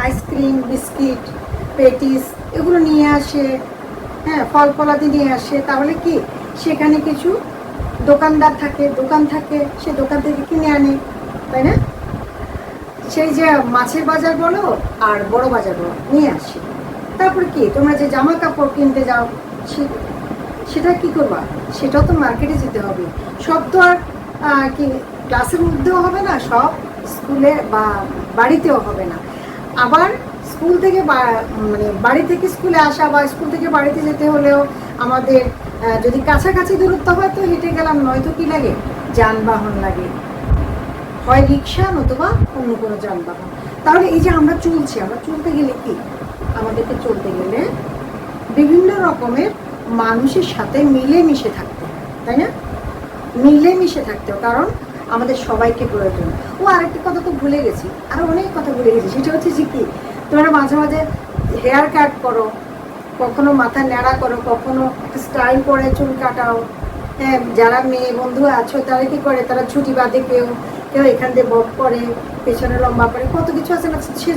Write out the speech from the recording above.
Ice cream, biscuit, patties এগুলো নিয়ে আসে, হ্যাঁ, ফল ফলাদি নিয়ে আসে, তাহলে কি সেখানে কিছু দোকানদার থাকে, দোকান থাকে, সে দোকান থেকে কিনে আনে, তাই না? সেই যে মাছের বাজার বলো আর বড় বাজার বলো নিয়ে আসে। তারপরে কি তোমরা যে জামা কাপড় কিনতে যাও, সেটা কি করবা? সেটাও তো মার্কেটে যেতে হবে। সব তো আর কি ক্লাসের মধ্যেও হবে না, সব স্কুলে বা বাড়িতেও হবে না। আবার স্কুল থেকে মানে বাড়ি থেকে স্কুলে আসা বা স্কুল থেকে বাড়িতে যেতে হলেও আমাদের যদি কাছাকাছি দূরত্ব হয় তো হেঁটে গেলাম, নয়তো কি লাগে, যানবাহন লাগে, হয় রিক্সা নতুবা অন্য কোনো যানবাহন। তাহলে এই যে আমরা চলছি, আমরা চলতে গেলে কি, আমাদেরকে চলতে গেলে বিভিন্ন রকমের মানুষের সাথে মিলেমিশে থাকতে, তাই না? মিলেমিশে থাকতেও, কারণ আমাদের সবাইকে প্রয়োজন। ও আরেকটা কথা তো ভুলে গেছি, আরো অনেক কথা ভুলে গেছি, সেটা হচ্ছে যে কি, তোমরা মাঝে মাঝে হেয়ার কাট করো, কখনো মাথা ন্যাড়া করো, কখনো একটা স্টাইল করে চুল কাটাও। হ্যাঁ, যারা মেয়ে বন্ধু আছো তারা কি করে, তারা ছুটি বাদে কেউ কেউ এখান দিয়ে বক করে, পেছনে লম্বা করে, কত কিছু আছে না, সে